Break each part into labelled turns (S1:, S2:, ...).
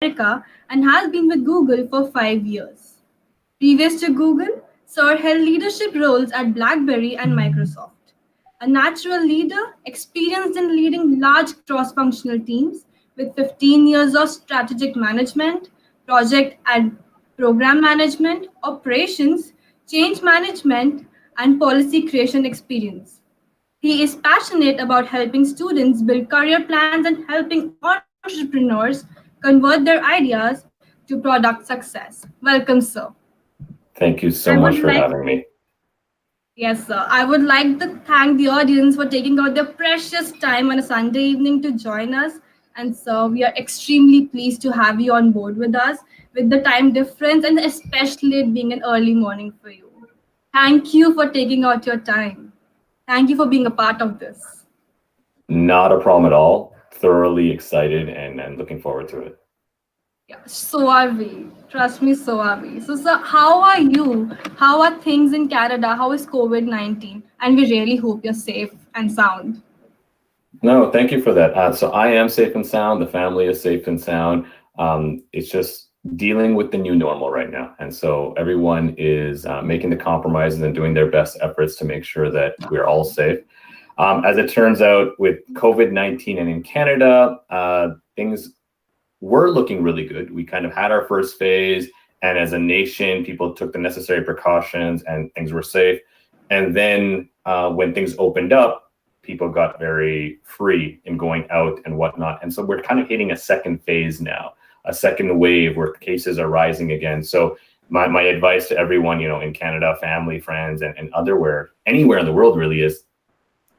S1: America and has been with Google for 5 years. Previous to Google, Sir held leadership roles at BlackBerry and Microsoft. A natural leader, experienced in leading large cross functional teams with 15 years of strategic management, project and program management, operations, change management, and policy creation experience. He is passionate about helping students build career plans and helping entrepreneurs convert their ideas to product success. Welcome, sir.
S2: Thank you
S1: I
S2: so
S1: would
S2: much for
S1: like
S2: having me.
S1: Yes, sir. I would like to thank the audience for taking out their precious time on a Sunday evening to join us. And so we are extremely pleased to have you on board with us with the time difference and especially it being an early morning for you. Thank you for taking out your time. Thank you for being a part of this.
S2: Not a problem at all. Thoroughly excited and looking forward to it.
S1: Yeah, so are we. Trust me, so are we. So, sir, how are you? How are things in Canada? How is COVID-19? And we really hope you're safe and sound.
S2: No, thank you for that. So I am safe and sound. The family is safe and sound. It's just dealing with the new normal right now. And so everyone is making the compromises and doing their best efforts to make sure that we're all safe. As it turns out, with COVID-19 and in Canada, things were looking really good. We kind of had our first phase, and as a nation, people took the necessary precautions and things were safe. And then when things opened up, people got very free in going out and whatnot. And so we're kind of hitting a second phase now, a second wave where cases are rising again. So my advice to everyone, in Canada, family, friends, and otherwhere, anywhere in the world really is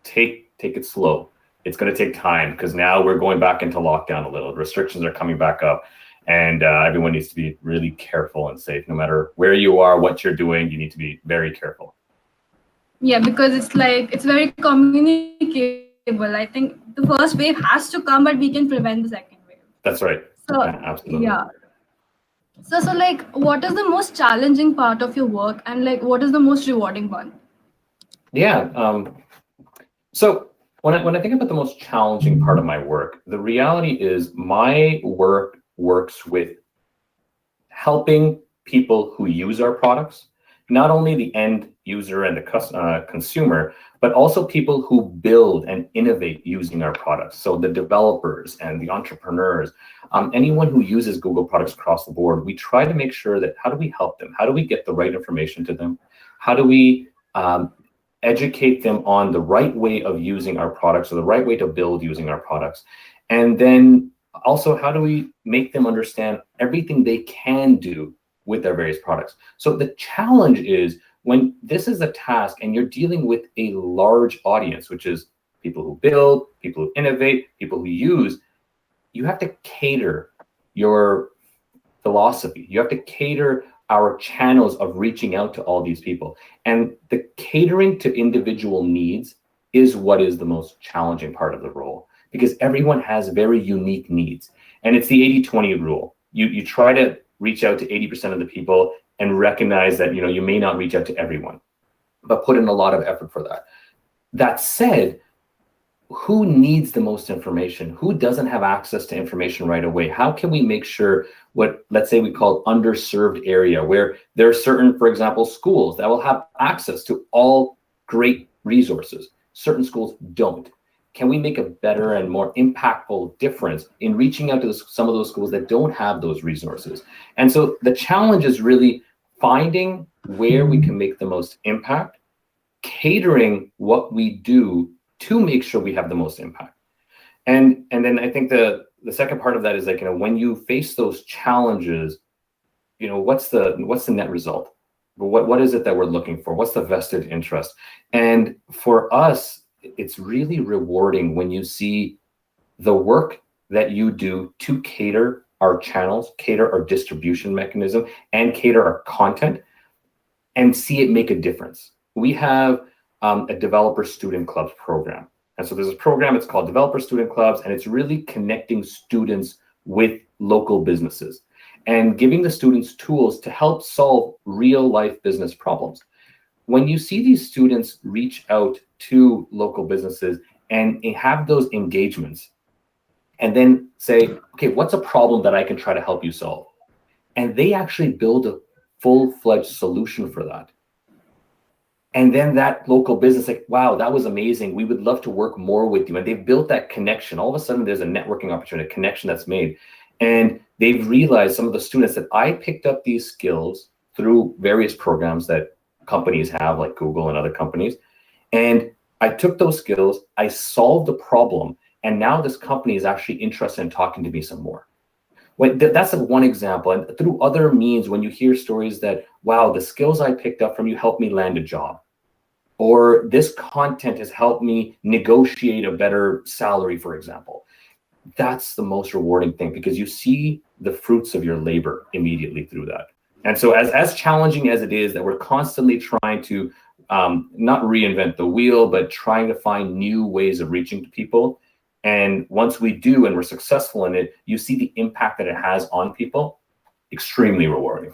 S2: take it slow. It's going to take time because now we're going back into lockdown a little. Restrictions are coming back up, and everyone needs to be really careful and safe. No matter where you are, what you're doing, you need to be very careful.
S1: Yeah, because it's very communicable. I think the first wave has to come, but we can prevent the second wave.
S2: That's right.
S1: So
S2: Absolutely.
S1: yeah. So what is the most challenging part of your work and what is the most rewarding one?
S2: Yeah. So when I think about the most challenging part of my work, the reality is my work works with helping people who use our products, not only the end user and the consumer, but also people who build and innovate using our products. So the developers and the entrepreneurs, anyone who uses Google products across the board, we try to make sure that how do we help them? How do we get the right information to them? How do we educate them on the right way of using our products or the right way to build using our products? And then also, how do we make them understand everything they can do with their various products? So the challenge is when this is a task and you're dealing with a large audience, which is people who build, people who innovate, people who use, you have to cater your philosophy. You have to cater our channels of reaching out to all these people. And the catering to individual needs is what is the most challenging part of the role, because everyone has very unique needs. And it's the 80-20 rule. You try to reach out to 80% of the people and recognize that you may not reach out to everyone, but put in a lot of effort for that. That said, who needs the most information? Who doesn't have access to information right away? How can we make sure what, let's say we call underserved area, where there are certain, for example, schools that will have access to all great resources. Certain schools don't. Can we make a better and more impactful difference in reaching out to some of those schools that don't have those resources? And so the challenge is really finding where we can make the most impact, catering what we do to make sure we have the most impact. And then I think the second part of that is when you face those challenges, what's the net result? What is it that we're looking for? What's the vested interest? And for us, it's really rewarding when you see the work that you do to cater our channels, cater our distribution mechanism, and cater our content, and see it make a difference. We have a developer student clubs program. And so there's a program, it's called Developer Student Clubs, and it's really connecting students with local businesses and giving the students tools to help solve real life business problems. When you see these students reach out to local businesses and have those engagements, and then say, okay, what's a problem that I can try to help you solve? And they actually build a full-fledged solution for that. And then that local business, like, wow, that was amazing. We would love to work more with you. And they've built that connection. All of a sudden, there's a networking opportunity, a connection that's made. And they've realized, some of the students, that I picked up these skills through various programs that companies have, like Google and other companies. And I took those skills, I solved the problem, and now this company is actually interested in talking to me some more. That's one example. And through other means, when you hear stories that, wow, the skills I picked up from you helped me land a job, or this content has helped me negotiate a better salary, for example, that's the most rewarding thing, because you see the fruits of your labor immediately through that. And so as challenging as it is, that we're constantly trying to not reinvent the wheel, but trying to find new ways of reaching to people. And once we do, and we're successful in it, you see the impact that it has on people. Extremely rewarding.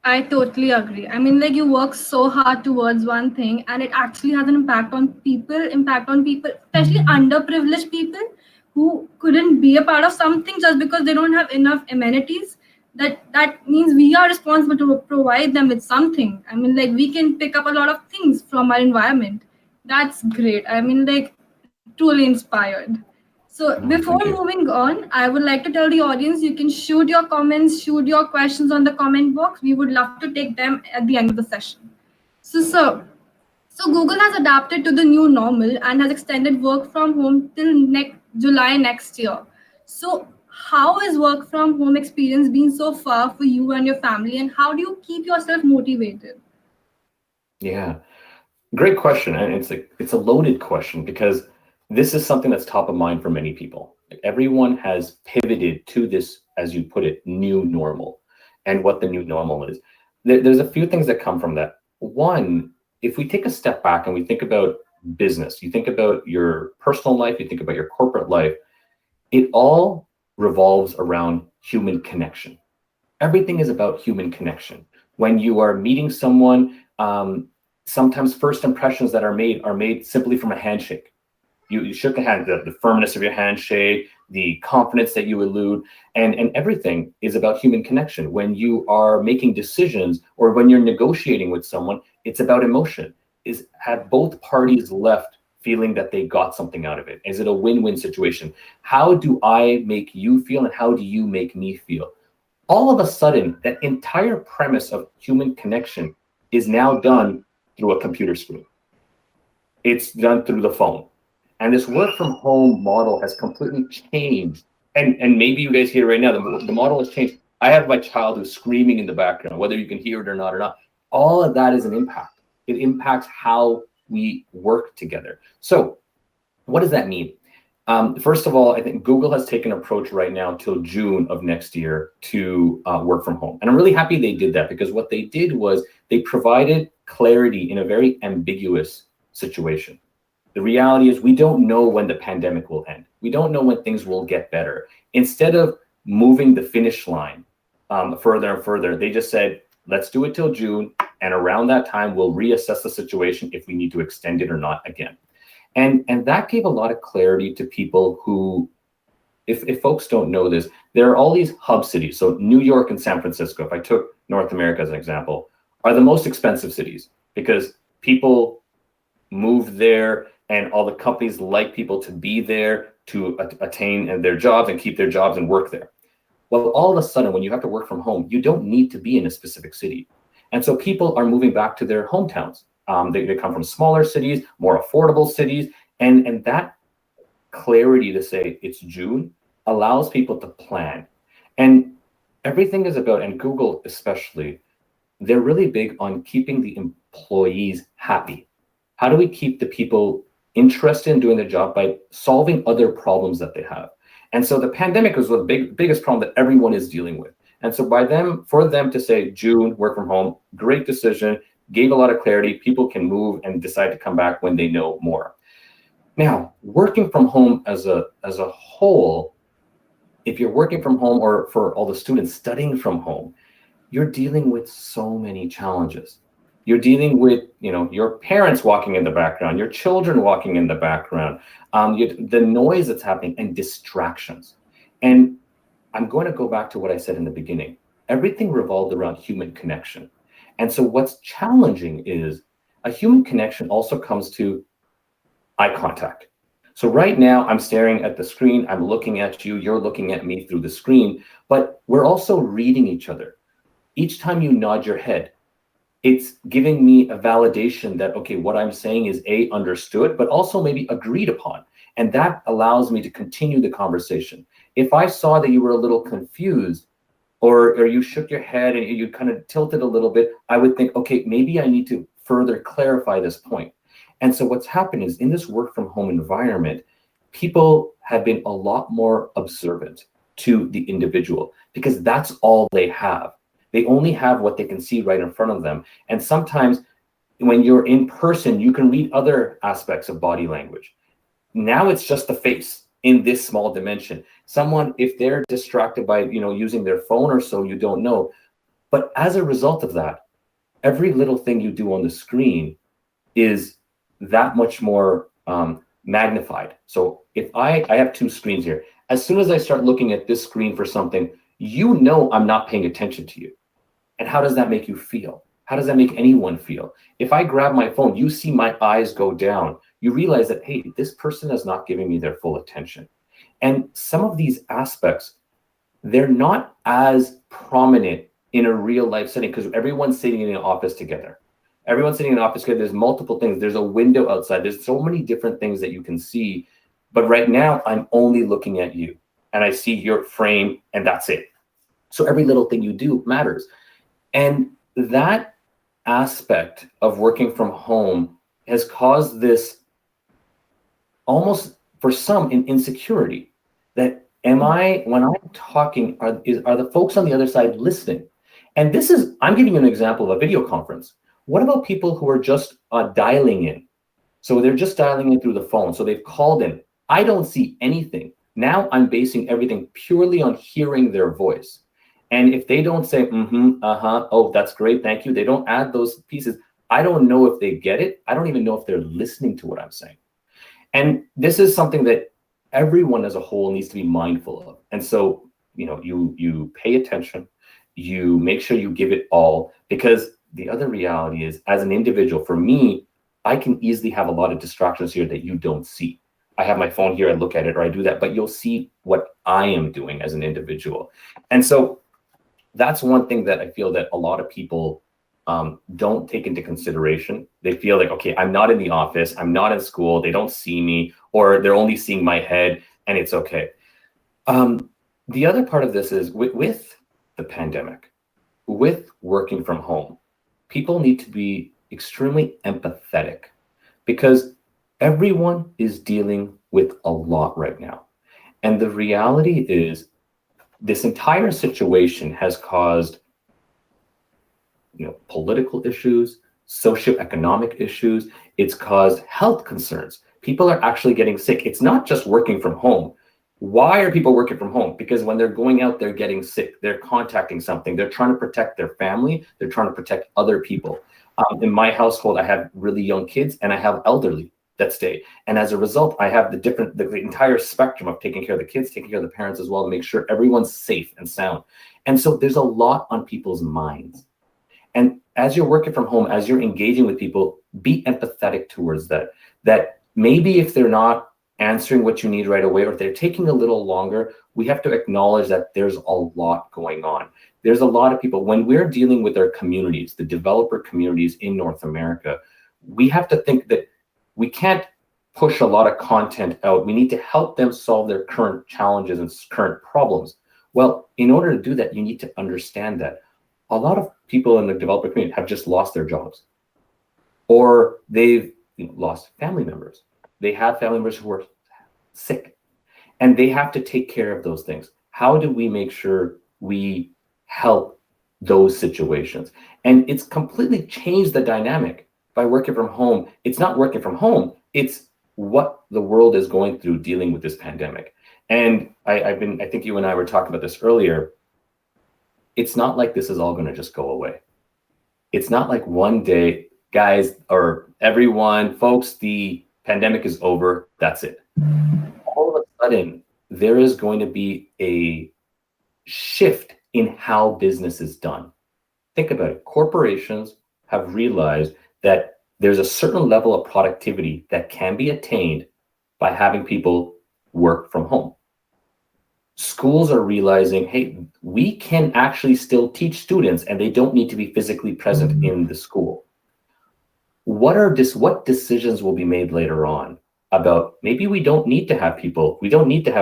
S1: I totally agree. I mean, like, you work so hard towards one thing, and it actually has an impact on people, especially underprivileged people who couldn't be a part of something just because they don't have enough amenities. That means we are responsible to provide them with something. I mean, like, we can pick up a lot of things from our environment. That's great. I mean, like, truly inspired. So before
S2: Thank you.
S1: moving on, I would like to tell the audience, you can shoot your comments, shoot your questions on the comment box. We would love to take them at the end of the session. So Google has adapted to the new normal and has extended work from home till next July next year. So how is work from home experience been so far for you and your family, and how do you keep yourself motivated?
S2: Yeah, great question. And it's a loaded question, because this is something that's top of mind for many people. Like, everyone has pivoted to this, as you put it, new normal. And what the new normal is, there's a few things that come from that. One, if we take a step back and we think about business, you think about your personal life, you think about your corporate life, it all revolves around human connection. Everything is about human connection. When you are meeting someone, sometimes first impressions that are made simply from a handshake. You shook a hand, the firmness of your handshake, the confidence that you elude, and everything is about human connection. When you are making decisions, or when you're negotiating with someone, it's about emotion. Have both parties left feeling that they got something out of it? Is it a win-win situation? How do I make you feel, and how do you make me feel? All of a sudden, that entire premise of human connection is now done through a computer screen. It's done through the phone. And this work from home model has completely changed. And maybe you guys hear right now, the model has changed. I have my child who's screaming in the background, whether you can hear it or not. All of that is an impact. It impacts how we work together. So what does that mean? First of all, I think Google has taken an approach right now till June of next year to work from home. And I'm really happy they did that, because what they did was they provided clarity in a very ambiguous situation. The reality is, we don't know when the pandemic will end. We don't know when things will get better. Instead of moving the finish line further and further, they just said, let's do it till June. And around that time, we'll reassess the situation if we need to extend it or not again. And that gave a lot of clarity to people who, if folks don't know this, there are all these hub cities. So New York and San Francisco, if I took North America as an example, are the most expensive cities, because people move there, and all the companies like people to be there to attain their jobs and keep their jobs and work there. Well, all of a sudden, when you have to work from home, you don't need to be in a specific city. And so people are moving back to their hometowns. They come from smaller cities, more affordable cities. And that clarity to say it's June allows people to plan. And everything is about, and Google especially, they're really big on keeping the employees happy. How do we keep the people interested in doing their job? By solving other problems that they have. And so the pandemic was the biggest problem that everyone is dealing with. And so for them to say June, work from home, great decision, gave a lot of clarity. People can move and decide to come back when they know more. Now, working from home as a whole, if you're working from home, or for all the students studying from home, you're dealing with so many challenges. You're dealing with, your parents walking in the background, your children walking in the background, the noise that's happening, and distractions. And I'm going to go back to what I said in the beginning. Everything revolved around human connection. And so what's challenging is a human connection also comes to eye contact. So right now I'm staring at the screen, I'm looking at you, you're looking at me through the screen, but we're also reading each other. Each time you nod your head, it's giving me a validation that, okay, what I'm saying is A, understood, but also maybe agreed upon. And that allows me to continue the conversation. If I saw that you were a little confused, or you shook your head and you kind of tilted a little bit, I would think, okay, maybe I need to further clarify this point. And so what's happened is in this work from home environment, people have been a lot more observant to the individual because that's all they have. They only have what they can see right in front of them. And sometimes when you're in person, you can read other aspects of body language. Now it's just the face in this small dimension. Someone, if they're distracted by, using their phone or so, you don't know. But as a result of that, every little thing you do on the screen is that much more magnified. So if I have two screens here, as soon as I start looking at this screen for something, I'm not paying attention to you. And how does that make you feel? How does that make anyone feel? If I grab my phone, you see my eyes go down. You realize that, hey, this person is not giving me their full attention. And some of these aspects, they're not as prominent in a real life setting because everyone's sitting in an office together. Everyone's sitting in an office together. There's multiple things. There's a window outside. There's so many different things that you can see. But right now, I'm only looking at you and I see your frame and that's it. So every little thing you do matters. And that aspect of working from home has caused this almost for some an insecurity that when I'm talking, are the folks on the other side listening? And I'm giving you an example of a video conference. What about people who are just dialing in? So they're just dialing in through the phone. So they've called in. I don't see anything. Now I'm basing everything purely on hearing their voice. And if they don't say, oh, that's great, thank you, they don't add those pieces, I don't know if they get it. I don't even know if they're listening to what I'm saying. And this is something that everyone as a whole needs to be mindful of. And so, you pay attention, you make sure you give it all, because the other reality is, as an individual, for me, I can easily have a lot of distractions here that you don't see. I have my phone here, I look at it, or I do that, but you'll see what I am doing as an individual. And so that's one thing that I feel that a lot of people don't take into consideration. They feel like, okay, I'm not in the office, I'm not in school, they don't see me, or they're only seeing my head, and it's okay. The other part of this is with the pandemic, with working from home, people need to be extremely empathetic because everyone is dealing with a lot right now. And the reality is this entire situation has caused political issues, socioeconomic issues. It's caused health concerns. People are actually getting sick. It's not just working from home. Why are people working from home? Because when they're going out, they're getting sick. They're contacting something. They're trying to protect their family. They're trying to protect other people. In my household, I have really young kids and I have elderly that stay. And as a result, I have the entire spectrum of taking care of the kids, taking care of the parents as well, to make sure everyone's safe and sound. And so there's a lot on people's minds. And as you're working from home, as you're engaging with people, be empathetic towards that maybe if they're not answering what you need right away, or if they're taking a little longer, we have to acknowledge that there's a lot going on. There's a lot of people. When we're dealing with our communities, the developer communities in North America, we have to think that we can't push a lot of content out. We need to help them solve their current challenges and current problems. Well, in order to do that, you need to understand that a lot of people in the developer community have just lost their jobs, or they've lost family members. They have family members who are sick, and they have to take care of those things. How do we make sure we help those situations? And it's completely changed the dynamic by working from home. It's not working from home, it's what the world is going through dealing with this pandemic. And I think you and I were talking about this earlier. It's not like this is all going to just go away. It's not like one day, guys, or everyone, folks, the pandemic is over, that's it. All of a sudden, there is going to be a shift in how business is done. Think about it. Corporations have realized that there's a certain level of productivity that can be attained by having people work from home. Schools are realizing, hey, we can actually still teach students and they don't need to be physically present in the school. What decisions will be made later on about maybe we don't need to have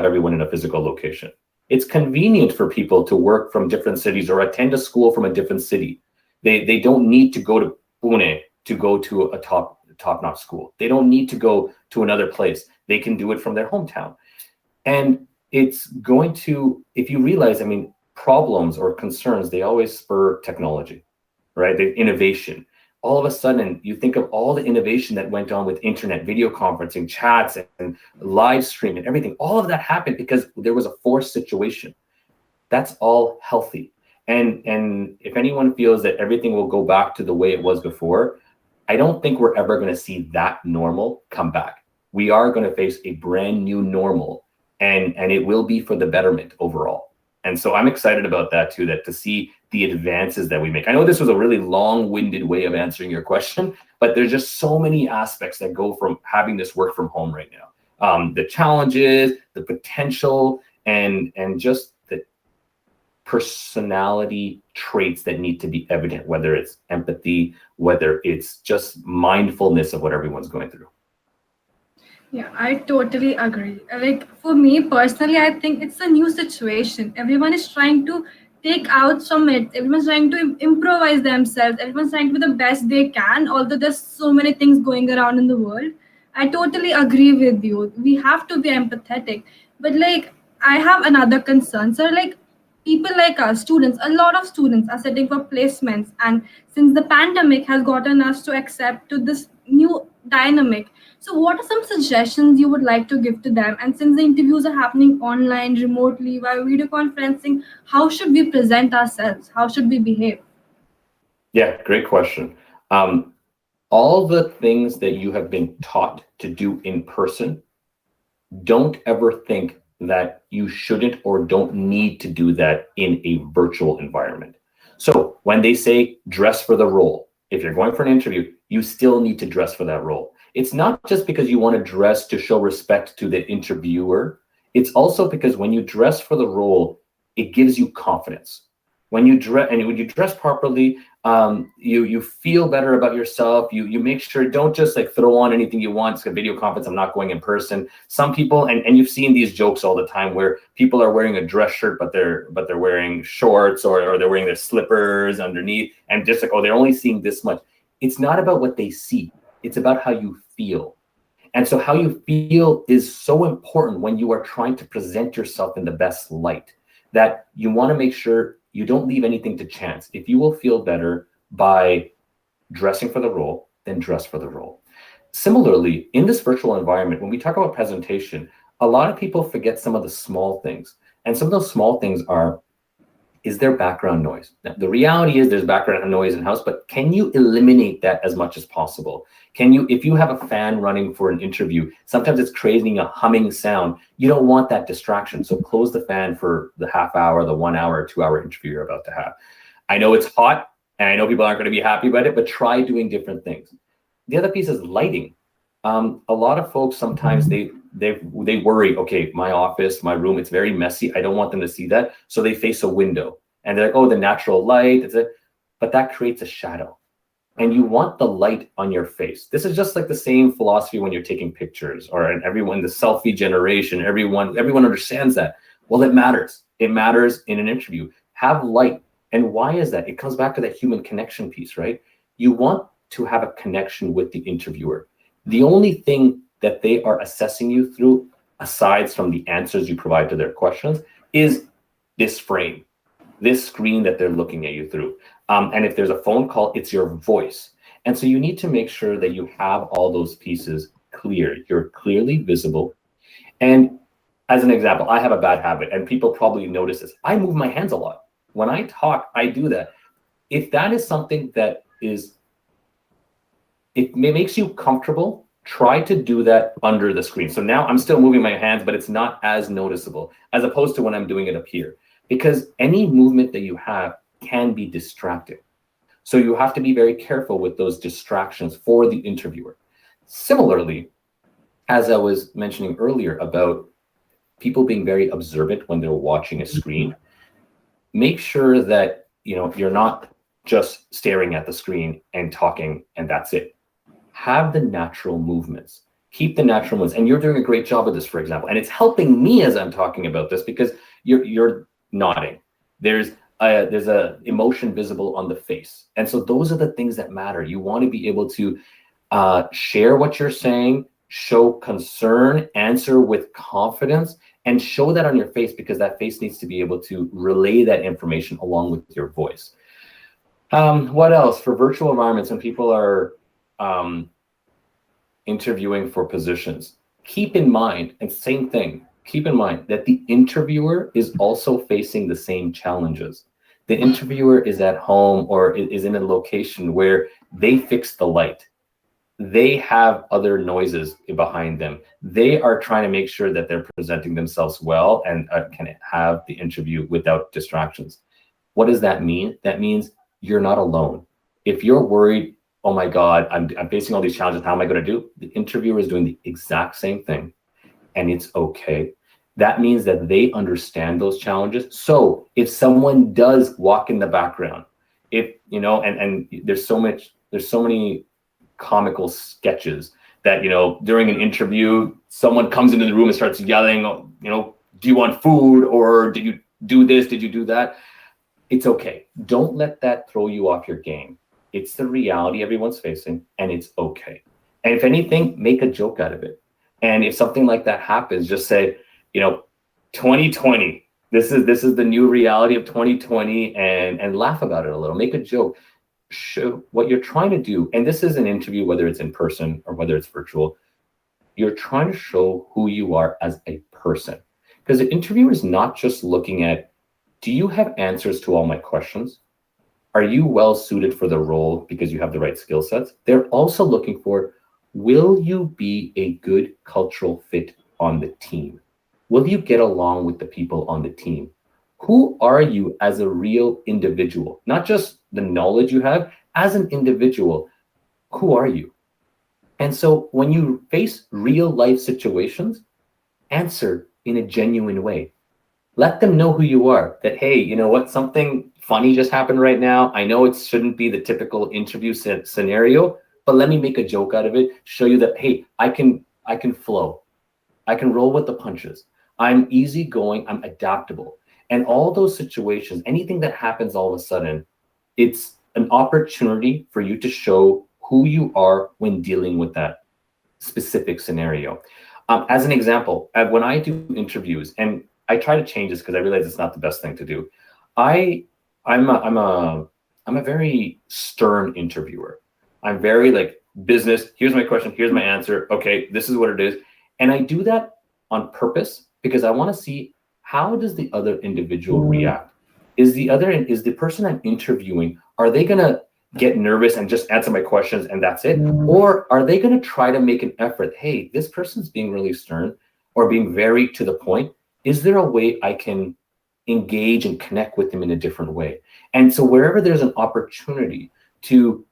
S2: everyone in a physical location. It's convenient for people to work from different cities or attend a school from a different city. They don't need to go to Pune to go to a top-notch school. They don't need to go to another place. They can do it from their hometown. And it's going to, if you realize, I mean, problems or concerns, they always spur technology, right? The innovation. All of a sudden, you think of all the innovation that went on with internet, video conferencing, chats, and live stream and everything. All of that happened because there was a forced situation. That's all healthy. And if anyone feels that everything will go back to the way it was before, I don't think we're ever going to see that normal come back. We are going to face a brand new normal, and it will be for the betterment overall. And so I'm excited about that too, that to see the advances that we make. I know this was a really long-winded way of answering your question, but there's just so many aspects that go from having this work from home right now. The challenges, the potential, and just the personality traits that need to be evident, whether it's empathy, whether it's just mindfulness of what everyone's going through.
S1: Yeah, I totally agree. Like for me personally, I think it's a new situation. Everyone is trying to take out from it. Everyone's trying to improvise themselves. Everyone's trying to be the best they can, although there's so many things going around in the world. I totally agree with you. We have to be empathetic. But like I have another concern. So like people like us, students, a lot of students are sitting for placements, and since the pandemic has gotten us to accept to this new dynamic, so what are some suggestions you would like to give to them? And since the interviews are happening online, remotely, via video conferencing, how should we present ourselves? How should we behave?
S2: Yeah, great question. All the things that you have been taught to do in person, don't ever think that you shouldn't or don't need to do that in a virtual environment. So when they say dress for the role, if you're going for an interview, you still need to dress for that role. It's not just because you want to dress to show respect to the interviewer. It's also because when you dress for the role, it gives you confidence. When you dress properly, you feel better about yourself. You make sure, don't just like throw on anything you want. It's a video conference. I'm not going in person. Some people, and you've seen these jokes all the time where people are wearing a dress shirt, but they're wearing shorts or they're wearing their slippers underneath, and just like, oh, they're only seeing this much. It's not about what they see. It's about how you feel. And so how you feel is so important when you are trying to present yourself in the best light, that you want to make sure you don't leave anything to chance. If you will feel better by dressing for the role, then dress for the role. Similarly, in this virtual environment, when we talk about presentation, a lot of people forget some of the small things. And some of those small things are, is there background noise? Now, the reality is there's background noise in house, but can you eliminate that as much as possible? Can you, if you have a fan running for an interview, sometimes it's creating a humming sound. You don't want that distraction. So close the fan for the half hour, the 1 hour, 2 hour interview you're about to have. I know it's hot and I know people aren't going to be happy about it, but try doing different things. The other piece is lighting. A lot of folks sometimes they worry, okay, my office, my room, it's very messy. I don't want them to see that. So they face a window and they're like, oh, the natural light, but that creates a shadow. And you want the light on your face. This is just like the same philosophy when you're taking pictures, or in everyone, the selfie generation, everyone understands that. Well, it matters. It matters in an interview. Have light. And why is that? It comes back to that human connection piece, right? You want to have a connection with the interviewer. The only thing that they are assessing you through, aside from the answers you provide to their questions, is this frame, this screen that they're looking at you through. And if there's a phone call, it's your voice. And so you need to make sure that you have all those pieces clear. You're clearly visible. And as an example, I have a bad habit, and people probably notice this. I move my hands a lot. When I talk, I do that. if that is something that is, it makes you comfortable, try to do that under the screen. So now I'm still moving my hands, but it's not as noticeable as opposed to when I'm doing it up here, because any movement that you have can be distracting. So you have to be very careful with those distractions for the interviewer. Similarly, as I was mentioning earlier about people being very observant when they're watching a screen, make sure that you're not just staring at the screen and talking and that's it. Have the natural movements. Keep the natural movements. And you're doing a great job of this, for example. And it's helping me as I'm talking about this because you're nodding. There's a emotion visible on the face. And so those are the things that matter. You want to be able to share what you're saying, show concern, answer with confidence, and show that on your face, because that face needs to be able to relay that information along with your voice. What else? For virtual environments, when people are interviewing for positions, keep in mind, and same thing, keep in mind that the interviewer is also facing the same challenges. The interviewer is at home or is in a location where they fix the light. They have other noises behind them. They are trying to make sure that they're presenting themselves well and can have the interview without distractions. What does that mean? That means you're not alone. If you're worried, oh my God, I'm facing all these challenges, how am I going to do? The interviewer is doing the exact same thing, and it's okay. That means that they understand those challenges. So if someone does walk in the background, if and there's so many comical sketches that during an interview someone comes into the room and starts yelling, do you want food, or did you do this, did you do that? It's okay. Don't let that throw you off your game. It's the reality everyone's facing, and it's okay. And if anything, make a joke out of it. And if something like that happens, just say, 2020, this is the new reality of 2020, and laugh about it a little, make a joke. Show what you're trying to do. And this is an interview, whether it's in person or whether it's virtual, you're trying to show who you are as a person. Because the interviewer is not just looking at, do you have answers to all my questions? Are you well suited for the role because you have the right skill sets? They're also looking for, will you be a good cultural fit on the team? Will you get along with the people on the team? Who are you as a real individual? Not just the knowledge you have, as an individual, who are you? And so when you face real life situations, answer in a genuine way. Let them know who you are, that, hey, you know what, something funny just happened right now. I know it shouldn't be the typical interview scenario, but let me make a joke out of it, show you that, hey, I can flow. I can roll with the punches. I'm easygoing, I'm adaptable. And all those situations, anything that happens all of a sudden, it's an opportunity for you to show who you are when dealing with that specific scenario. As an example, when I do interviews, and I try to change this because I realize it's not the best thing to do. I'm a very stern interviewer. I'm very like business. Here's my question. Here's my answer. Okay, this is what it is. And I do that on purpose because I want to see, how does the other individual react? Is the person I'm interviewing, are they gonna get nervous and just answer my questions and that's it? Or are they gonna try to make an effort? Hey, this person's being really stern or being very to the point. Is there a way I can engage and connect with them in a different way? And so wherever there's an opportunity to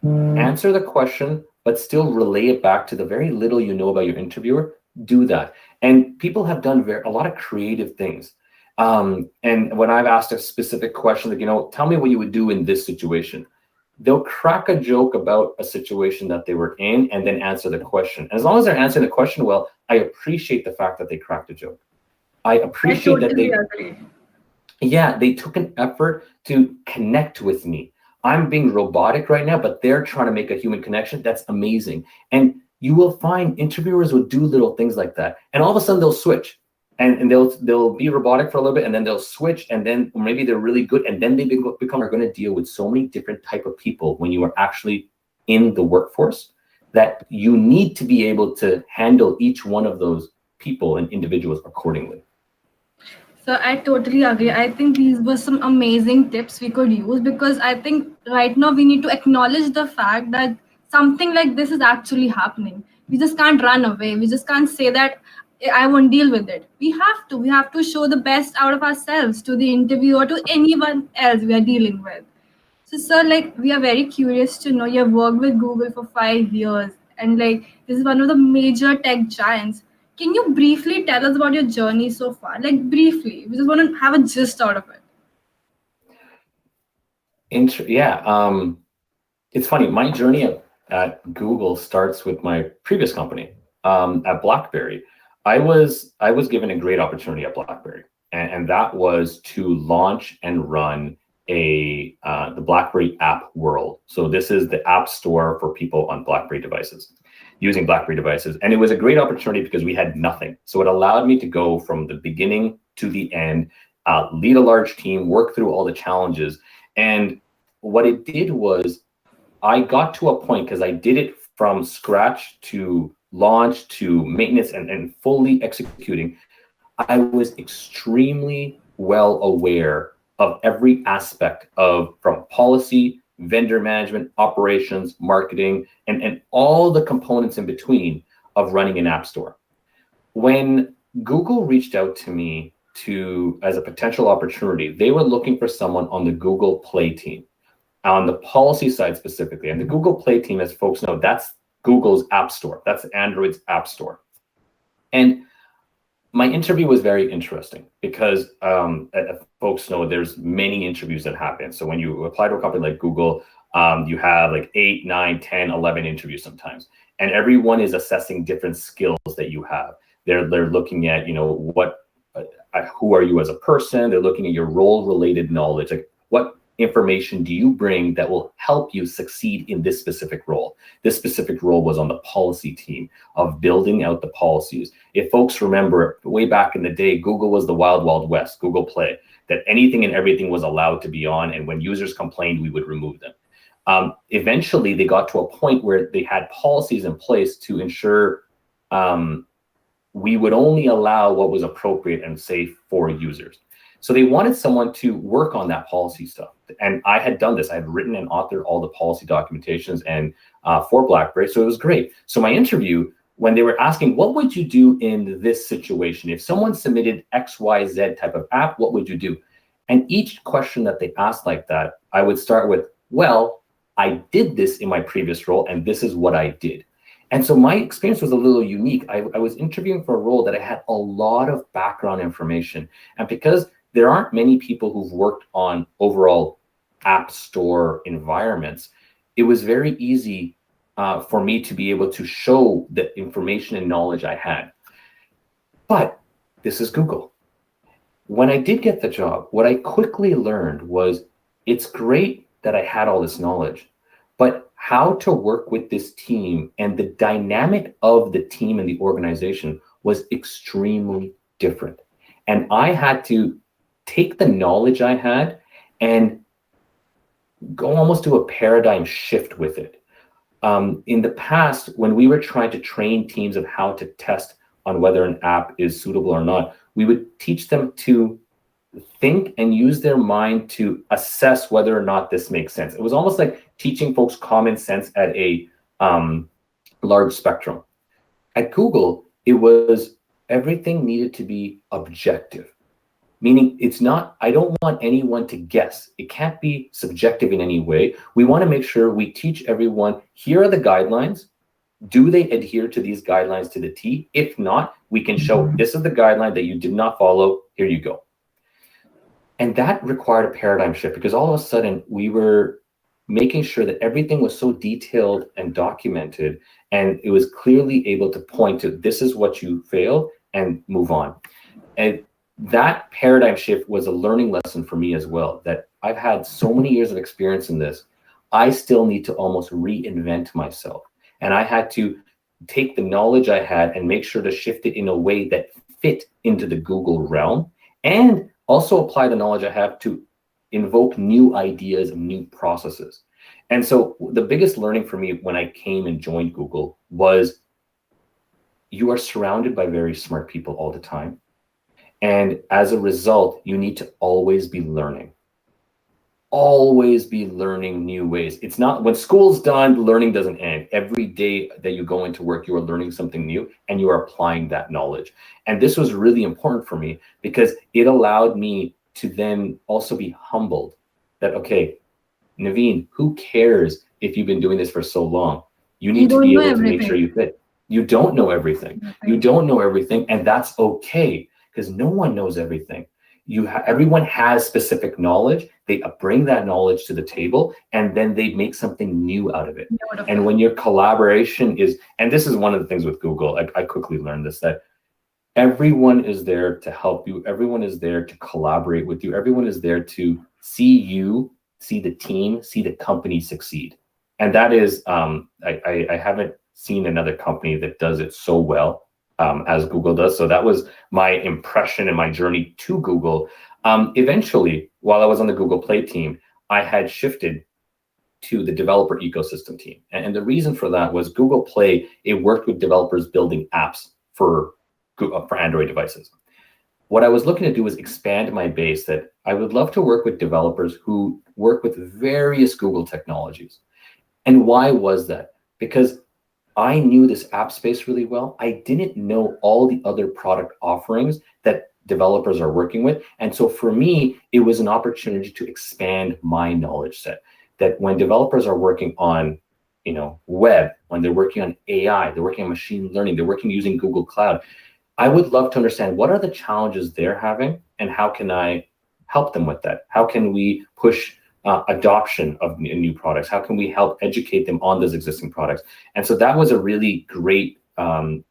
S2: answer the question, but still relay it back to the very little you know about your interviewer, do that. And people have done a lot of creative things. And when I've asked a specific question, like, tell me what you would do in this situation, they'll crack a joke about a situation that they were in and then answer the question. And as long as they're answering the question well, I appreciate the fact that they cracked a joke. I appreciate that they
S1: agree.
S2: Yeah, they took an effort to connect with me. I'm being robotic right now, but they're trying to make a human connection. That's amazing. And you will find interviewers will do little things like that. And all of a sudden they'll switch and they'll be robotic for a little bit, and then they'll switch, and then maybe they're really good. And then they are going to deal with so many different type of people when you are actually in the workforce, that you need to be able to handle each one of those people and individuals accordingly.
S1: So I totally agree. I think these were some amazing tips we could use, because I think right now we need to acknowledge the fact that something like this is actually happening. We just can't run away. We just can't say that I won't deal with it. We have to. We have to show the best out of ourselves to the interviewer, to anyone else we are dealing with. So, sir, like, we are very curious to know you have worked with Google for 5 years, and like, this is one of the major tech giants. Can you briefly tell us about your journey so far? Like, briefly, we just want to have a gist out of it.
S2: Yeah, it's funny. My journey at Google starts with my previous company, at BlackBerry. I was given a great opportunity at BlackBerry, and that was to launch and run the BlackBerry app world. So this is the app store for people on BlackBerry devices, using BlackBerry devices, and it was a great opportunity because we had nothing. So it allowed me to go from the beginning to the end, lead a large team, work through all the challenges, and what it did was I got to a point, because I did it from scratch to launch to maintenance and fully executing. I was extremely well aware of every aspect of, from policy, vendor management, operations, marketing, and all the components in between of running an app store. When Google reached out to me to as a potential opportunity, they were looking for someone on the Google Play team, on the policy side specifically. And the Google Play team, as folks know, that's Google's app store. That's Android's app store. And my interview was very interesting because folks know there's many interviews that happen. So when you apply to a company like Google, you have like 8, 9, 10, 11 interviews sometimes. And everyone is assessing different skills that you have. They're looking at, who are you as a person? They're looking at your role related knowledge. Like, what information do you bring that will help you succeed in this specific role? This specific role was on the policy team of building out the policies. If folks remember, way back in the day, Google was the wild, wild west, Google Play, that anything and everything was allowed to be on. And when users complained, we would remove them. Eventually, they got to a point where they had policies in place to ensure we would only allow what was appropriate and safe for users. So they wanted someone to work on that policy stuff. And I had done this. I had written and authored all the policy documentations and for BlackBerry. So it was great. So my interview, when they were asking, what would you do in this situation? If someone submitted XYZ type of app, what would you do? And each question that they asked like that, I would start with, well, I did this in my previous role, and this is what I did. And so my experience was a little unique. I was interviewing for a role that I had a lot of background information. And because there aren't many people who've worked on overall app store environments, it was very easy for me to be able to show the information and knowledge I had. But this is Google. When I did get the job, what I quickly learned was it's great that I had all this knowledge, but how to work with this team and the dynamic of the team and the organization was extremely different. And I had to take the knowledge I had and go almost to a paradigm shift with it. In the past, when we were trying to train teams of how to test on whether an app is suitable or not, we would teach them to think and use their mind to assess whether or not this makes sense. It was almost like teaching folks common sense at a large spectrum. At Google, it was everything needed to be objective, meaning it's not, I don't want anyone to guess. It can't be subjective in any way. We want to make sure we teach everyone, here are the guidelines. Do they adhere to these guidelines to the T? If not, we can show this is the guideline that you did not follow. Here you go. And that required a paradigm shift because all of a sudden we were making sure that everything was so detailed and documented, and it was clearly able to point to this is what you failed and move on. And that paradigm shift was a learning lesson for me as well, that I've had so many years of experience in this. I still need to almost reinvent myself. And I had to take the knowledge I had and make sure to shift it in a way that fit into the Google realm, and also apply the knowledge I have to invoke new ideas and new processes. And so the biggest learning for me when I came and joined Google was you are surrounded by very smart people all the time. And as a result, you need to always be learning new ways. It's not when school's done, learning doesn't end. Every day that you go into work, you are learning something new and you are applying that knowledge. And this was really important for me because it allowed me to then also be humbled that, okay, Naveen, who cares if you've been doing this for so long? You
S1: You
S2: need to
S1: don't
S2: be
S1: know
S2: able to make
S1: everything.
S2: sure you fit. You don't know everything. You
S1: Everything.
S2: don't know everything, and that's okay because no one knows everything. Everyone has specific knowledge. They bring that knowledge to the table, and then they make something new out of it. And
S1: Beautiful.
S2: when your collaboration is, and this is one of the things with Google, I quickly learned this that everyone is there to help you. Everyone is there to collaborate with you. Everyone is there to see you, see the team, see the company succeed. And that is, I haven't seen another company that does it so well as Google does. So that was my impression and my journey to Google. Eventually, while I was on the Google Play team, I had shifted to the developer ecosystem team. And the reason for that was Google Play, it worked with developers building apps for Android devices. What I was looking to do was expand my base that I would love to work with developers who work with various Google technologies. And why was that? Because I knew this app space really well. I didn't know all the other product offerings that developers are working with. And so for me, it was an opportunity to expand my knowledge set. That when developers are working on, web, when they're working on AI, they're working on machine learning, they're working using Google Cloud, I would love to understand what are the challenges they're having and how can I help them with that? How can we push adoption of new products? How can we help educate them on those existing products? And so that was a really great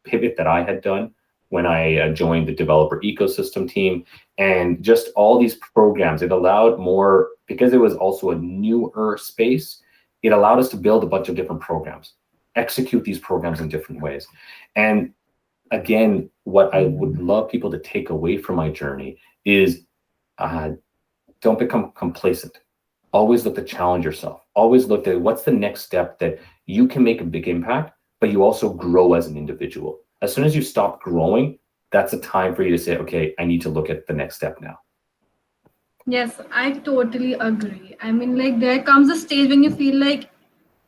S2: pivot that I had done when I joined the developer ecosystem team. And just all these programs, it allowed more, because it was also a newer space, it allowed us to build a bunch of different programs, execute these programs in different ways. And again, what I would love people to take away from my journey is uh, don't become complacent. Always look to challenge yourself. Always look at what's the next step that you can make a big impact, but you also grow as an individual. As soon as you stop growing, that's a time for you to say, okay, I need to look at the next step now.
S1: Yes, I totally agree. I mean, like, there comes a stage when you feel like,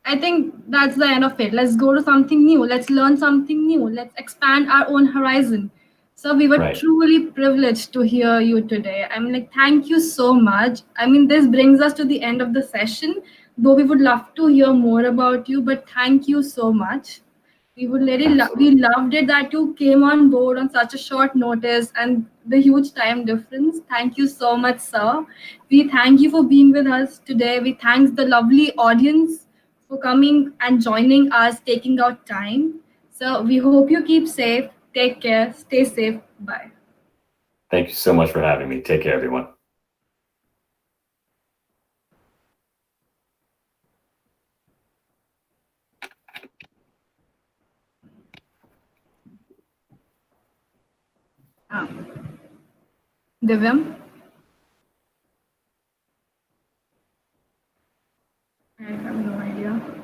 S1: I think that's the end of it. Let's go to something new. Let's learn something new. Let's expand our own horizon. So we were
S2: Right.
S1: truly privileged to hear you today. I mean, like, thank you so much. I mean, this brings us to the end of the session, though we would love to hear more about you, but thank you so much. We
S2: Absolutely.
S1: loved it that you came on board on such a short notice and the huge time difference. Thank you so much, sir. We thank you for being with us today. We thank the lovely audience for coming and joining us, taking out time. So we hope you keep safe. Take care. Stay safe. Bye.
S2: Thank you so much for having me. Take care, everyone.
S1: Um, Divyam, I have no idea.